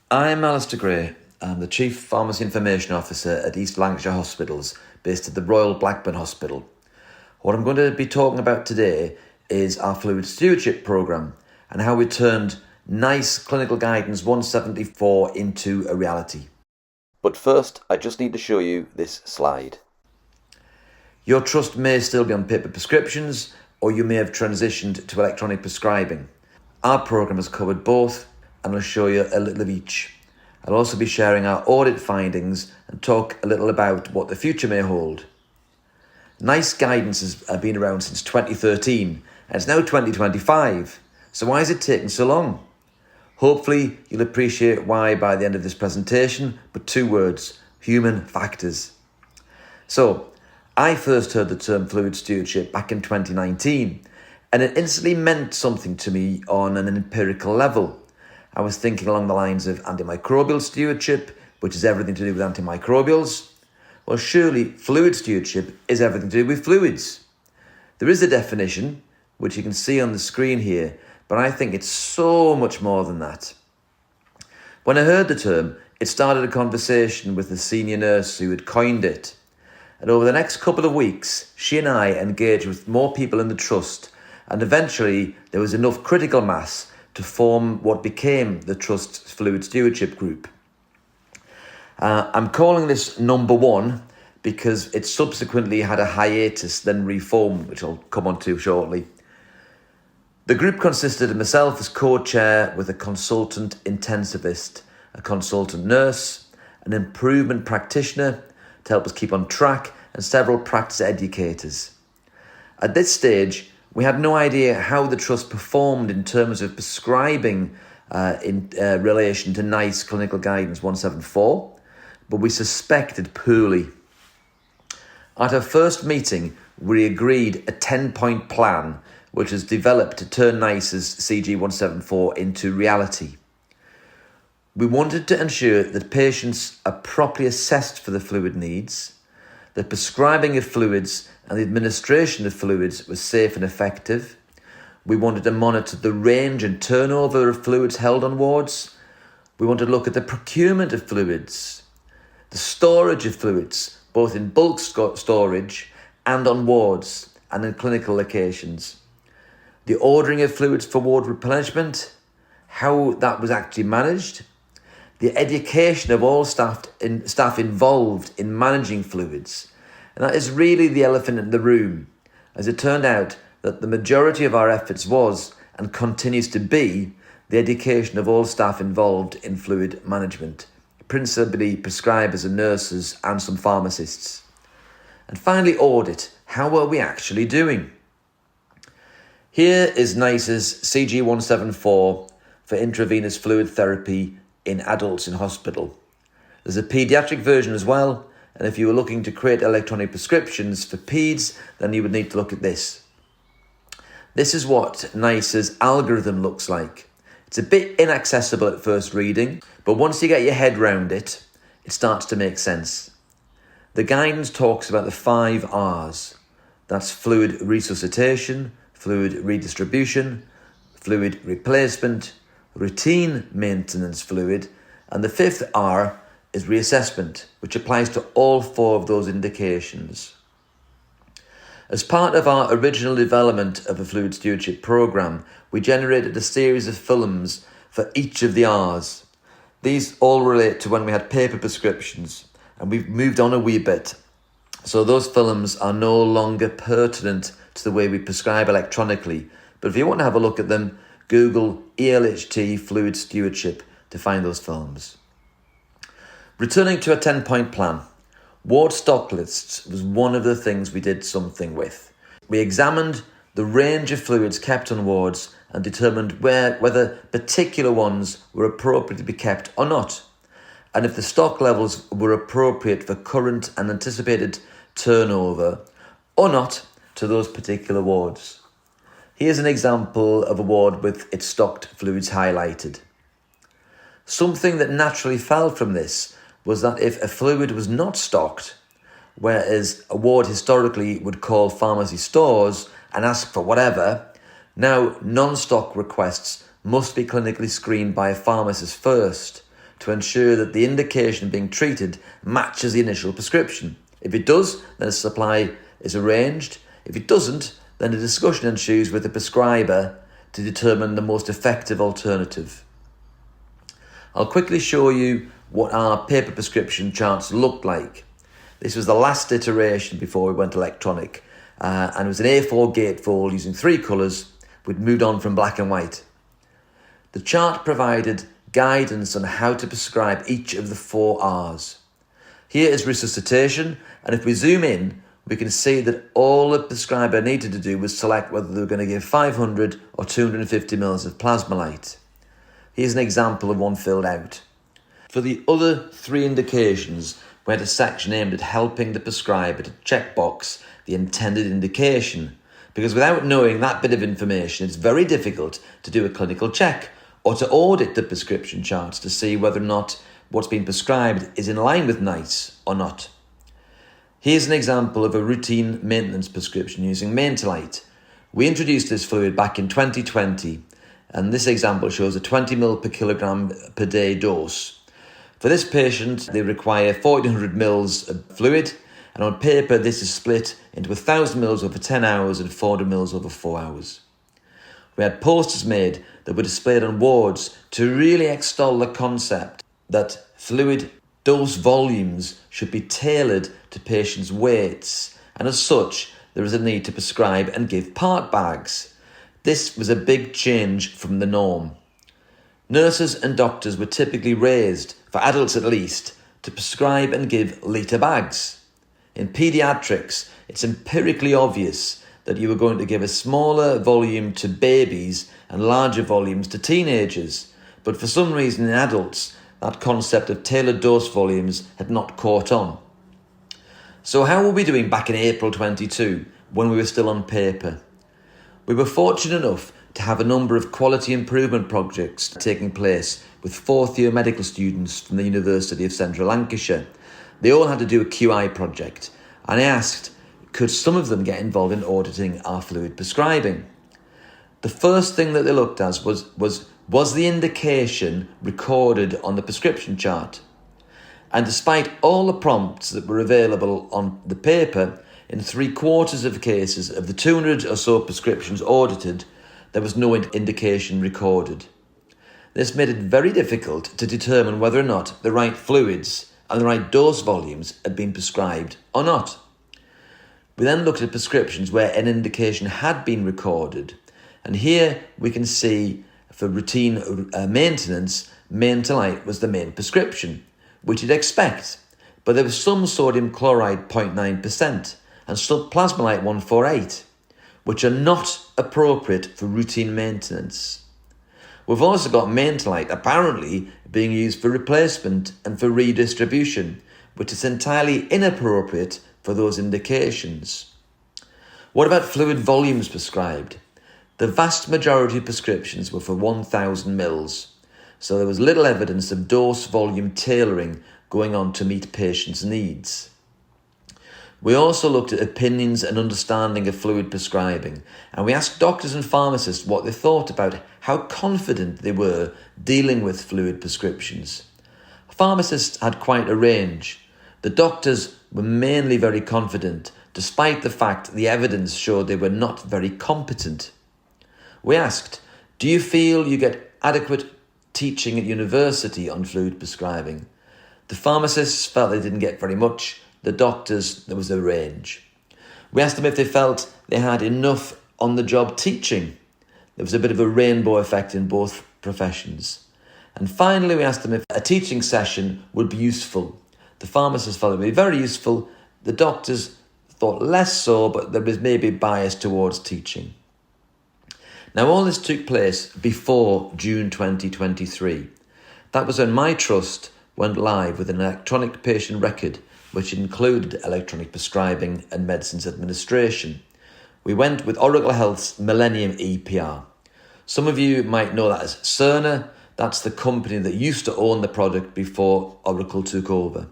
I'm Alistair Gray. I'm the Chief Pharmacy Information Officer at East Lancashire Hospitals, based at the Royal Blackburn Hospital. What I'm going to be talking about today is our Fluid Stewardship programme and how we turned NICE Clinical Guidance 174 into a reality. But first, I just need to show you this slide. Your trust may still be on paper prescriptions, or you may have transitioned to electronic prescribing. Our programme has covered both, and I'll show you a little of each. I'll also be sharing our audit findings and talk a little about what the future may hold. NICE guidance has been around since 2013, and it's now 2025. So why is it taking so long? Hopefully you'll appreciate why by the end of this presentation, but 2 words: human factors. So, I first heard the term fluid stewardship back in 2019, and it instantly meant something to me on an empirical level. I was thinking along the lines of antimicrobial stewardship, which is everything to do with antimicrobials. Well, surely fluid stewardship is everything to do with fluids. There is a definition, which you can see on the screen here, but I think it's so much more than that. When I heard the term, it started a conversation with the senior nurse who had coined it. And over the next couple of weeks, she and I engaged with more people in the trust, and eventually there was enough critical mass to form what became the Trust's Fluid Stewardship Group. I'm calling this number 1 because it subsequently had a hiatus, then reformed, which I'll come on to shortly. The group consisted of myself as co-chair with a consultant intensivist, a consultant nurse, an improvement practitioner to help us keep on track, and several practice educators. At this stage, we had no idea how the Trust performed in terms of prescribing in relation to NICE Clinical Guidance 174, but we suspected poorly. At our first meeting, we agreed a 10-point plan, which was developed to turn NICE's CG 174 into reality. We wanted to ensure that patients are properly assessed for the fluid needs, that prescribing of fluids and the administration of fluids was safe and effective. We wanted to monitor the range and turnover of fluids held on wards. We wanted to look at the procurement of fluids, the storage of fluids, both in bulk storage and on wards and in clinical locations. The ordering of fluids for ward replenishment, how that was actually managed, the education of all staff involved in managing fluids. And that is really the elephant in the room, as it turned out that the majority of our efforts was, and continues to be, the education of all staff involved in fluid management, principally prescribers and nurses and some pharmacists. And finally, audit. How are we actually doing? Here is NICE's CG 174 for intravenous fluid therapy in adults in hospital. There's a paediatric version as well, and if you were looking to create electronic prescriptions for peds, then you would need to look at this. This is what NICE's algorithm looks like. It's a bit inaccessible at first reading, but once you get your head round it, it starts to make sense. The guidance talks about the 5 R's. That's fluid resuscitation, fluid redistribution, fluid replacement, routine maintenance fluid, and the 5th R is reassessment, which applies to all 4 of those indications. As part of our original development of a fluid stewardship programme, we generated a series of films for each of the R's. These all relate to when we had paper prescriptions, and we've moved on a wee bit. So those films are no longer pertinent to the way we prescribe electronically. But if you want to have a look at them, Google ELHT fluid stewardship to find those films. Returning to a 10-point plan, ward stock lists was one of the things we did something with. We examined the range of fluids kept on wards and determined whether particular ones were appropriate to be kept or not, and if the stock levels were appropriate for current and anticipated turnover or not to those particular wards. Here's an example of a ward with its stocked fluids highlighted. Something that naturally fell from this was that if a fluid was not stocked, whereas a ward historically would call pharmacy stores and ask for whatever, now non-stock requests must be clinically screened by a pharmacist first to ensure that the indication being treated matches the initial prescription. If it does, then a supply is arranged. If it doesn't, then a discussion ensues with the prescriber to determine the most effective alternative. I'll quickly show you what our paper prescription charts looked like. This was the last iteration before we went electronic, and it was an A4 gatefold using 3 colours. We'd moved on from black and white. The chart provided guidance on how to prescribe each of the 4 R's. Here is resuscitation, and if we zoom in, we can see that all the prescriber needed to do was select whether they were going to give 500 or 250 ml of plasmolite. Here's an example of one filled out. For the other 3 indications, we had a section aimed at helping the prescriber to checkbox the intended indication, because without knowing that bit of information, it's very difficult to do a clinical check or to audit the prescription charts to see whether or not what's been prescribed is in line with NICE or not. Here's an example of a routine maintenance prescription using Maintenolite. We introduced this fluid back in 2020, and this example shows a 20 ml per kilogram per day dose. For this patient, they require 1400 ml of fluid, and on paper this is split into 1000 ml over 10 hours and 400 ml over 4 hours. We had posters made that were displayed on wards to really extol the concept that fluid dose volumes should be tailored to patients' weights, and as such there is a need to prescribe and give part bags. This was a big change from the norm. Nurses and doctors were typically raised, for adults at least, to prescribe and give litre bags. In paediatrics, it's empirically obvious that you are going to give a smaller volume to babies and larger volumes to teenagers, but for some reason in adults, that concept of tailored dose volumes had not caught on. So how were we doing back in April 22 when we were still on paper? We were fortunate enough to have a number of quality improvement projects taking place with 4th year medical students from the University of Central Lancashire. They all had to do a QI project, and I asked, could some of them get involved in auditing our fluid prescribing? The first thing that they looked at was the indication recorded on the prescription chart. And despite all the prompts that were available on the paper, in 3/4 of cases of the 200 or so prescriptions audited, there was no indication recorded. This made it very difficult to determine whether or not the right fluids and the right dose volumes had been prescribed or not. We then looked at prescriptions where an indication had been recorded, and here we can see for routine maintenance, Maintenolite was the main prescription, which you'd expect, but there was some sodium chloride 0.9% and some plasmolite 148, which are not appropriate for routine maintenance. We've also got Maintenolite apparently being used for replacement and for redistribution, which is entirely inappropriate for those indications. What about fluid volumes prescribed? The vast majority of prescriptions were for 1000 ml, so there was little evidence of dose volume tailoring going on to meet patients' needs. We also looked at opinions and understanding of fluid prescribing, and we asked doctors and pharmacists what they thought about how confident they were dealing with fluid prescriptions. Pharmacists had quite a range. The doctors were mainly very confident, despite the fact the evidence showed they were not very competent. We asked, do you feel you get adequate teaching at university on fluid prescribing? The pharmacists felt they didn't get very much. The doctors, there was a range. We asked them if they felt they had enough on-the-job teaching. There was a bit of a rainbow effect in both professions. And finally, we asked them if a teaching session would be useful. The pharmacists felt it would be very useful. The doctors thought less so, but there was maybe bias towards teaching. Now, all this took place before June 2023. That was when my trust went live with an electronic patient record, which included electronic prescribing and medicines administration. We went with Oracle Health's Millennium EPR. Some of you might know that as Cerner. That's the company that used to own the product before Oracle took over.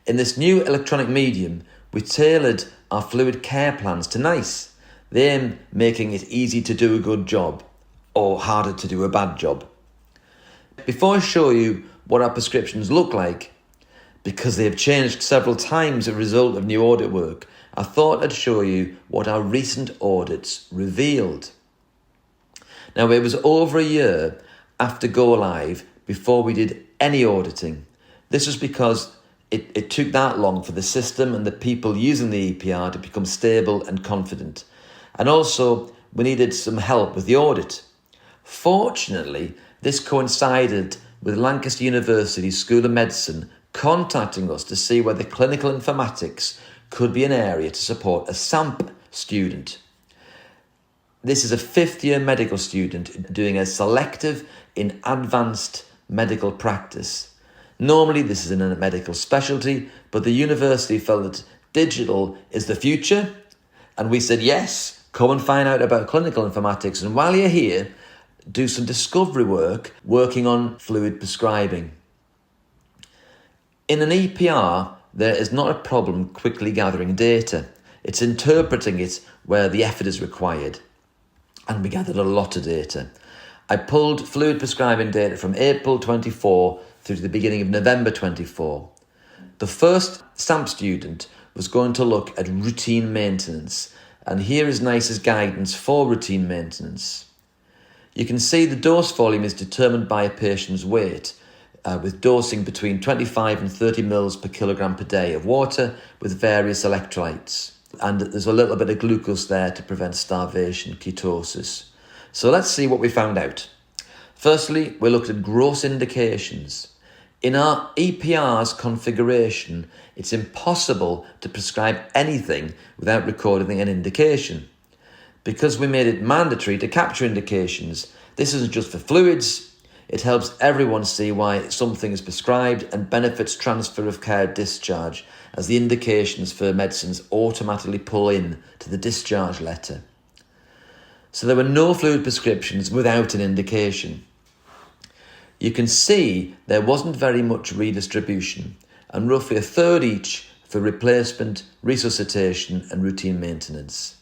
In this new electronic medium, we tailored our fluid care plans to NICE, them making it easy to do a good job or harder to do a bad job. Before I show you what our prescriptions look like, because they have changed several times as a result of new audit work, I thought I'd show you what our recent audits revealed. Now, it was over a year after go live before we did any auditing. This was because it took that long for the system and the people using the EPR to become stable and confident. And also, we needed some help with the audit. Fortunately, this coincided with Lancashire University School of Medicine contacting us to see whether clinical informatics could be an area to support a SAMP student. This is a fifth-year medical student doing a selective in advanced medical practice. Normally, this is in a medical specialty, but the university felt that digital is the future, and we said, yes, come and find out about clinical informatics, and while you're here, do some discovery work working on fluid prescribing. In an EPR, there is not a problem quickly gathering data. It's interpreting it where the effort is required. And we gathered a lot of data. I pulled fluid prescribing data from April 24 through to the beginning of November 24. The first SAMP student was going to look at routine maintenance, and here is NICE's guidance for routine maintenance. You can see the dose volume is determined by a patient's weight, with dosing between 25 and 30 mils per kilogram per day of water with various electrolytes. And there's a little bit of glucose there to prevent starvation, ketosis. So let's see what we found out. Firstly, we looked at gross indications. In our EPR's configuration, it's impossible to prescribe anything without recording an indication. Because we made it mandatory to capture indications, this isn't just for fluids, it helps everyone see why something is prescribed and benefits transfer of care discharge, as the indications for medicines automatically pull in to the discharge letter. So there were no fluid prescriptions without an indication. You can see there wasn't very much redistribution, and roughly a third each for replacement, resuscitation and routine maintenance.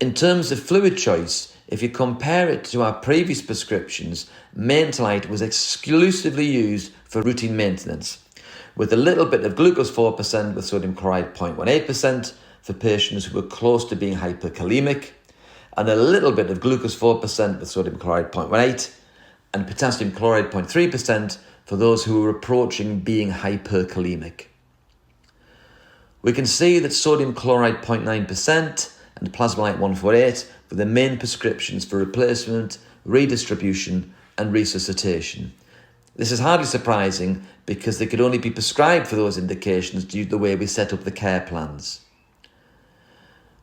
In terms of fluid choice, if you compare it to our previous prescriptions, Maintenalite was exclusively used for routine maintenance, with a little bit of glucose 4% with sodium chloride 0.18% for patients who were close to being hyperkalemic, and a little bit of glucose 4% with sodium chloride 0.18% and potassium chloride 0.3% for those who were approaching being hyperkalemic. We can see that sodium chloride 0.9% and plasmolite 148 were the main prescriptions for replacement, redistribution and resuscitation. This is hardly surprising because they could only be prescribed for those indications due to the way we set up the care plans.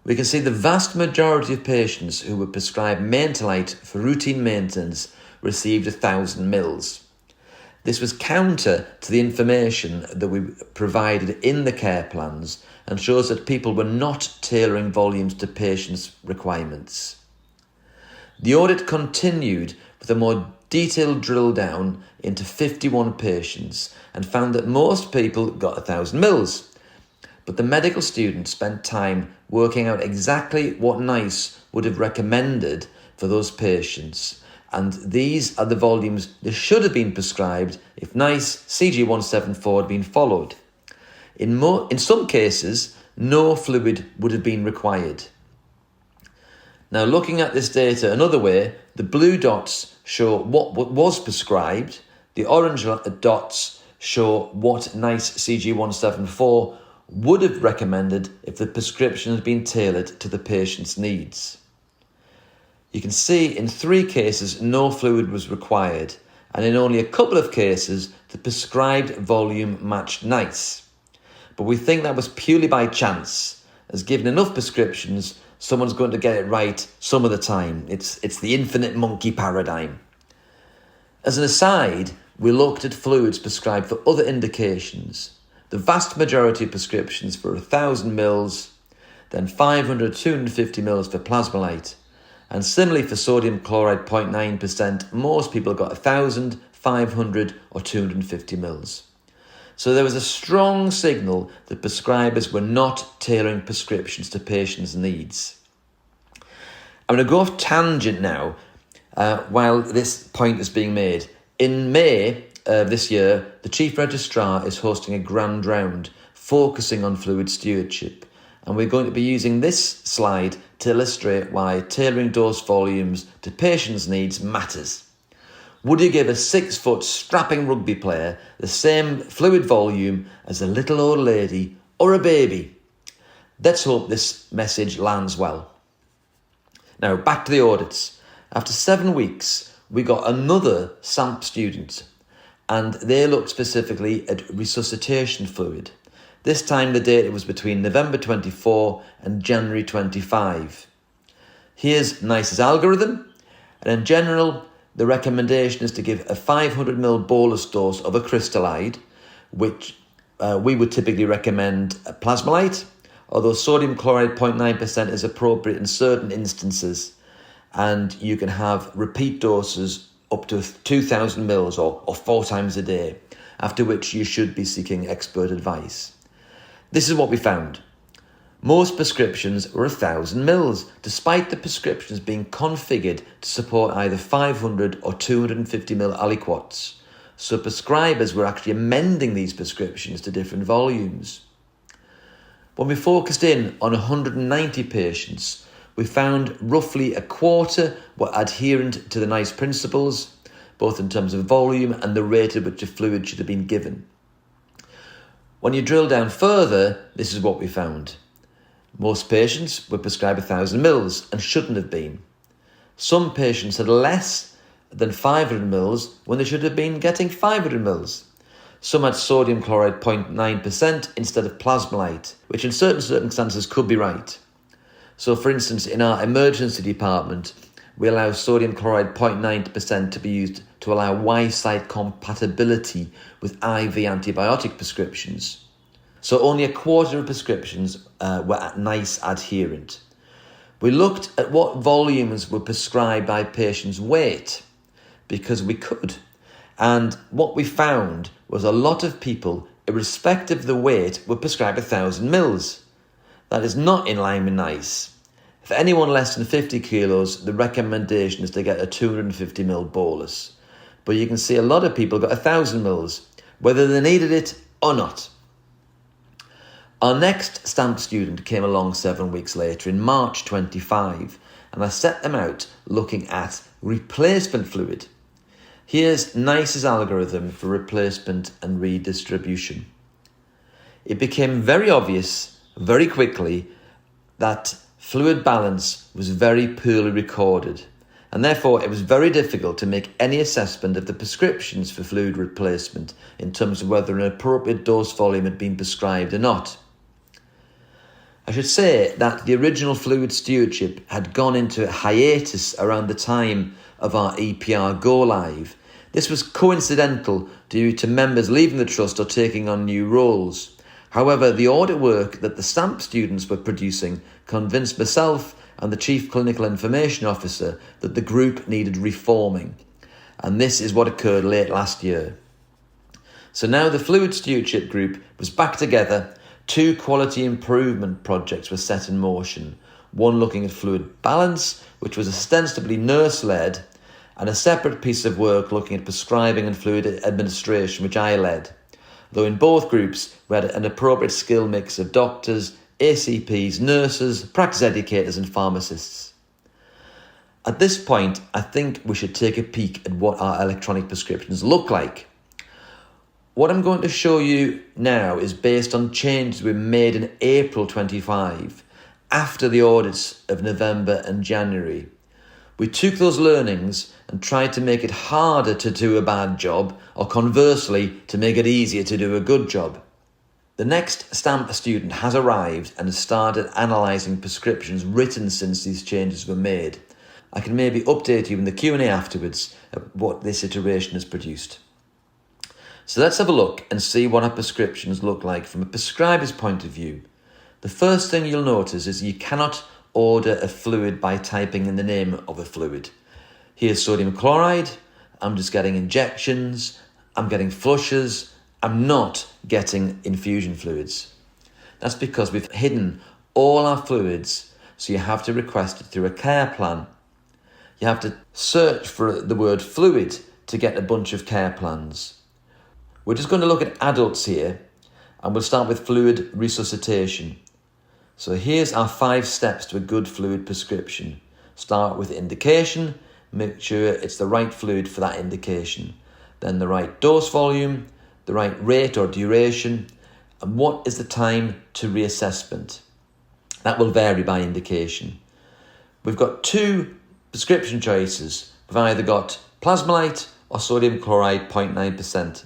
We can see the vast majority of patients who were prescribed Maintenalite for routine maintenance received 1,000 mils. This was counter to the information that we provided in the care plans and shows that people were not tailoring volumes to patients' requirements. The audit continued with a more detailed drill down into 51 patients and found that most people got 1,000 mils. But the medical students spent time working out exactly what NICE would have recommended for those patients. And these are the volumes that should have been prescribed if NICE CG174 had been followed. In some cases, no fluid would have been required. Now, looking at this data another way, the blue dots show what was prescribed, the orange dots show what NICE CG174 would have recommended if the prescription had been tailored to the patient's needs. You can see in 3 cases no fluid was required, and in only a couple of cases the prescribed volume matched NICE. But we think that was purely by chance, as given enough prescriptions, someone's going to get it right some of the time. It's the infinite monkey paradigm. As an aside, we looked at fluids prescribed for other indications. The vast majority of prescriptions for 1,000 mils, then 500, 250 mils for plasmolite. And similarly for sodium chloride 0.9%, most people got 1,000, 500 or 250 mils. So there was a strong signal that prescribers were not tailoring prescriptions to patients' needs. I'm going to go off tangent now while this point is being made. In May, this year, the Chief Registrar is hosting a grand round focusing on fluid stewardship. And we're going to be using this slide to illustrate why tailoring dose volumes to patients' needs matters. Would you give a 6-foot strapping rugby player the same fluid volume as a little old lady or a baby? Let's hope this message lands well. Now, back to the audits. After 7 weeks, we got another SAMP student, and they looked specifically at resuscitation fluid. This time the data was between November 24 and January 25. Here's NICE's algorithm, and in general, the recommendation is to give a 500ml bolus dose of a crystallide, which we would typically recommend a plasmolite, although sodium chloride 0.9% is appropriate in certain instances, and you can have repeat doses up to 2,000 mils or 4 times a day, after which you should be seeking expert advice. This is what we found. Most prescriptions were 1,000 mils, despite the prescriptions being configured to support either 500 or 250 mil aliquots. So prescribers were actually amending these prescriptions to different volumes. When we focused in on 190 patients, we found roughly a quarter were adherent to the NICE principles, both in terms of volume and the rate at which the fluid should have been given. When you drill down further, this is what we found. Most patients were prescribed 1,000 mils and shouldn't have been. Some patients had less than 500 mils when they should have been getting 500 mils. Some had sodium chloride 0.9% instead of plasmolite, which in certain circumstances could be right. So for instance, in our emergency department, we allow sodium chloride 0.9% to be used to allow Y-site compatibility with IV antibiotic prescriptions. So only a quarter of prescriptions were NICE adherent. We looked at what volumes were prescribed by patients' weight, because we could. And what we found was a lot of people, irrespective of the weight, were prescribed 1,000 mils. That is not in line with NICE. For anyone less than 50 kilos, the recommendation is to get a 250 mil bolus. But you can see a lot of people got 1,000 mils, whether they needed it or not. Our next STAMP student came along 7 weeks later in March 25, and I set them out looking at replacement fluid. Here's NICE's algorithm for replacement and redistribution. It became very obvious very quickly that fluid balance was very poorly recorded, and therefore it was very difficult to make any assessment of the prescriptions for fluid replacement in terms of whether an appropriate dose volume had been prescribed or not. I should say that the original fluid stewardship had gone into a hiatus around the time of our EPR go live. This was coincidental due to members leaving the trust or taking on new roles. However, the audit work that the STAMP students were producing convinced myself and the Chief Clinical Information Officer that the group needed reforming. And this is what occurred late last year. So now the Fluid Stewardship Group was back together. 2 quality improvement projects were set in motion. One looking at fluid balance, which was ostensibly nurse-led, and a separate piece of work looking at prescribing and fluid administration, which I led. Though in both groups, we had an appropriate skill mix of doctors, ACPs, nurses, practice educators and pharmacists. At this point, I think we should take a peek at what our electronic prescriptions look like. What I'm going to show you now is based on changes we made in April 25, after the audits of November and January. We took those learnings and tried to make it harder to do a bad job, or conversely, to make it easier to do a good job. The next STAMP student has arrived and has started analysing prescriptions written since these changes were made. I can maybe update you in the Q&A afterwards of what this iteration has produced. So let's have a look and see what our prescriptions look like from a prescriber's point of view. The first thing you'll notice is you cannot order a fluid by typing in the name of a fluid. Here's sodium chloride. I'm just getting injections. I'm getting flushes. I'm not getting infusion fluids. That's because we've hidden all our fluids, so you have to request it through a care plan. You have to search for the word fluid to get a bunch of care plans. We're just going to look at adults here, and we'll start with fluid resuscitation. So here's our 5 steps to a good fluid prescription. Start with indication, make sure it's the right fluid for that indication. Then the right dose volume, the right rate or duration, and what is the time to reassessment. That will vary by indication. We've got 2 prescription choices. We've either got plasmolite or sodium chloride 0.9%.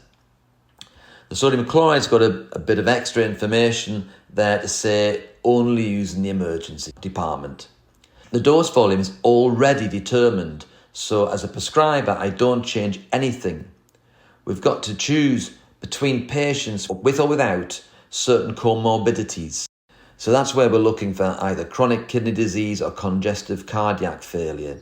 The sodium chloride's got a bit of extra information there to say only use in the emergency department. The dose volume is already determined, so as a prescriber I don't change anything. We've got to choose between patients with or without certain comorbidities. So that's where we're looking for either chronic kidney disease or congestive cardiac failure.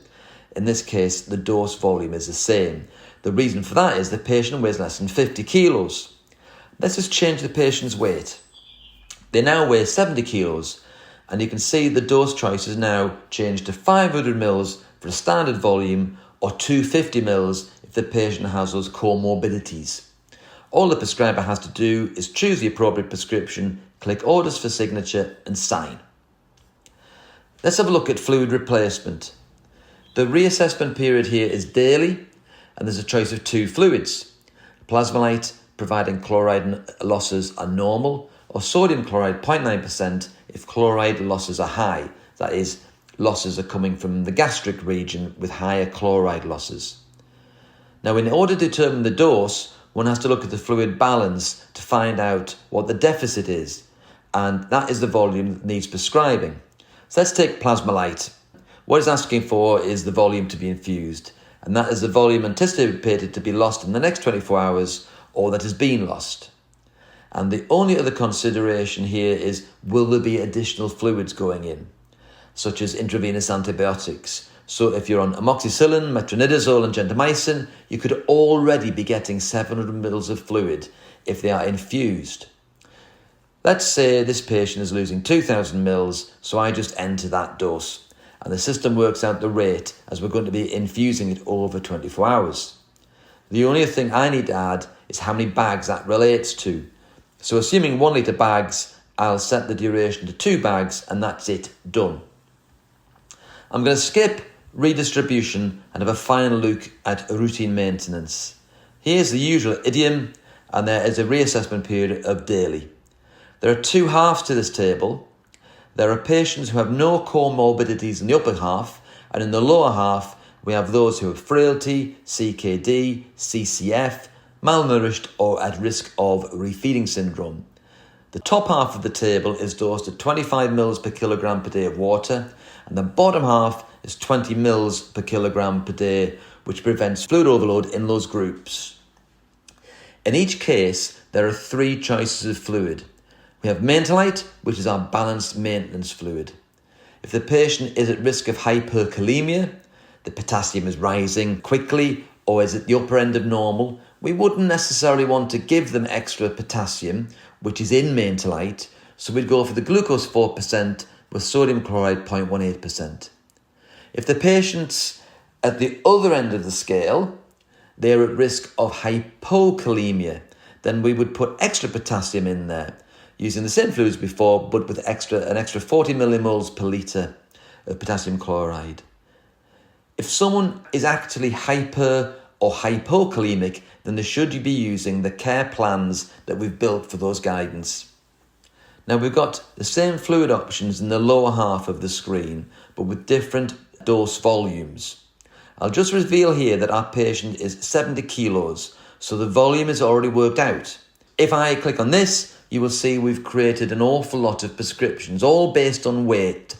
In this case, the dose volume is the same. The reason for that is the patient weighs less than 50 kilos. Let's just change the patient's weight. They now weigh 70 kilos, and you can see the dose choice is now changed to 500 mils for a standard volume or 250 mils if the patient has those comorbidities. All the prescriber has to do is choose the appropriate prescription, click orders for signature and sign. Let's have a look at fluid replacement. The reassessment period here is daily, and there's a choice of 2 fluids. Plasmolite, providing chloride losses are normal, or sodium chloride 0.9% if chloride losses are high. That is, losses are coming from the gastric region with higher chloride losses. Now, in order to determine the dose, one has to look at the fluid balance to find out what the deficit is, and that is the volume that needs prescribing. So let's take plasmolite. What it's asking for is the volume to be infused, and that is the volume anticipated to be lost in the next 24 hours or that has been lost. And the only other consideration here is, will there be additional fluids going in, such as intravenous antibiotics? So if you're on amoxicillin, metronidazole and gentamicin, you could already be getting 700 mils of fluid if they are infused. Let's say this patient is losing 2,000 mils, so I just enter that dose, and the system works out the rate as we're going to be infusing it over 24 hours. The only thing I need to add is how many bags that relates to. So assuming 1 litre bags, I'll set the duration to 2 bags, and that's it, done. I'm going to skip redistribution and have a final look at routine maintenance. Here's the usual idiom, and there is a reassessment period of daily. There are 2 halves to this table. There are patients who have no comorbidities in the upper half, and in the lower half we have those who have frailty, CKD, CCF, malnourished or at risk of refeeding syndrome. The top half of the table is dosed at 25 mils per kilogram per day of water, and the bottom half is 20 mils per kilogram per day, which prevents fluid overload in those groups. In each case, there are 3 choices of fluid. We have Maintenalite, which is our balanced maintenance fluid. If the patient is at risk of hyperkalemia, the potassium is rising quickly or is at the upper end of normal, we wouldn't necessarily want to give them extra potassium, which is in Maintenalite, so we'd go for the glucose 4% with sodium chloride 0.18%. If the patient's at the other end of the scale, they're at risk of hypokalemia, then we would put extra potassium in there, using the same fluids before, but with an extra 40 millimoles per litre of potassium chloride. If someone is actually hyper or hypokalemic, then they should be using the care plans that we've built for those guidance. Now we've got the same fluid options in the lower half of the screen, but with different dose volumes. I'll just reveal here that our patient is 70 kilos, so the volume is already worked out. If I click on this, you will see we've created an awful lot of prescriptions, all based on weight,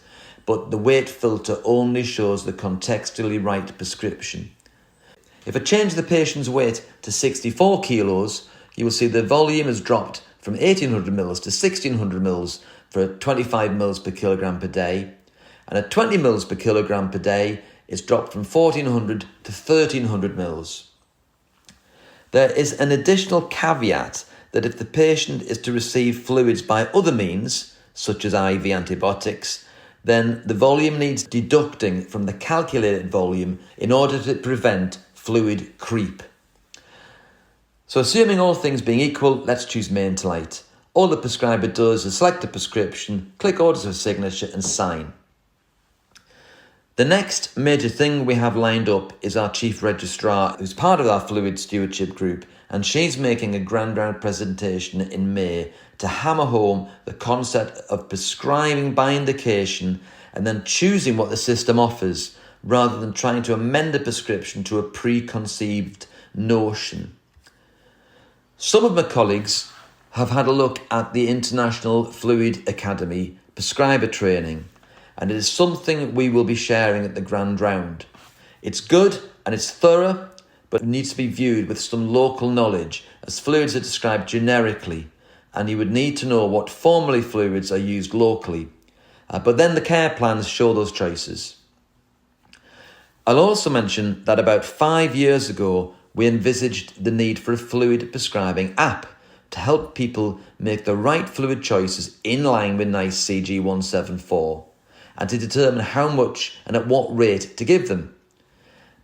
but the weight filter only shows the contextually right prescription. If I change the patient's weight to 64 kilos, you will see the volume has dropped from 1800 mils to 1600 mils for 25 mils per kilogram per day, and at 20 mils per kilogram per day, it's dropped from 1400 to 1300 mils. There is an additional caveat that if the patient is to receive fluids by other means, such as IV antibiotics, then the volume needs deducting from the calculated volume in order to prevent fluid creep. So assuming all things being equal, let's choose main to light. All the prescriber does is select a prescription, click orders for signature and sign. The next major thing we have lined up is our Chief Registrar, who's part of our Fluid Stewardship group, and she's making a grand round presentation in May to hammer home the concept of prescribing by indication and then choosing what the system offers, rather than trying to amend a prescription to a preconceived notion. Some of my colleagues have had a look at the International Fluid Academy prescriber training, and it is something we will be sharing at the Grand Round. It's good and it's thorough, but it needs to be viewed with some local knowledge, as fluids are described generically, and you would need to know what formulary fluids are used locally. But then the care plans show those choices. I'll also mention that about 5 years ago, we envisaged the need for a fluid prescribing app to help people make the right fluid choices in line with NICE CG 174 and to determine how much and at what rate to give them.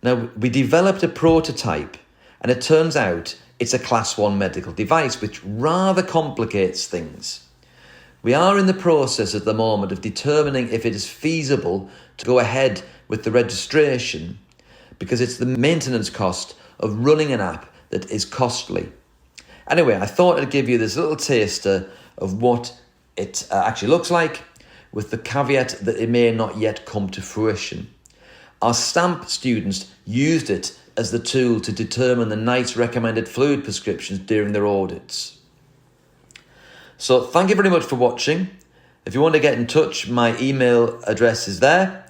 Now, we developed a prototype and it turns out it's a Class 1 medical device, which rather complicates things. We are in the process at the moment of determining if it is feasible to go ahead with the registration, because it's the maintenance cost of running an app that is costly. Anyway, I thought I'd give you this little taster of what it actually looks like, with the caveat that it may not yet come to fruition. Our STAMP students used it as the tool to determine the NICE recommended fluid prescriptions during their audits. So thank you very much for watching. If you want to get in touch, my email address is there.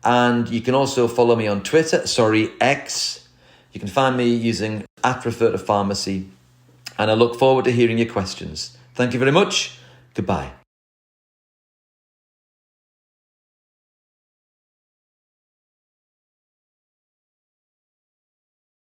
And you can also follow me on X. You can find me using @refer to pharmacy. And I look forward to hearing your questions. Thank you very much. Goodbye.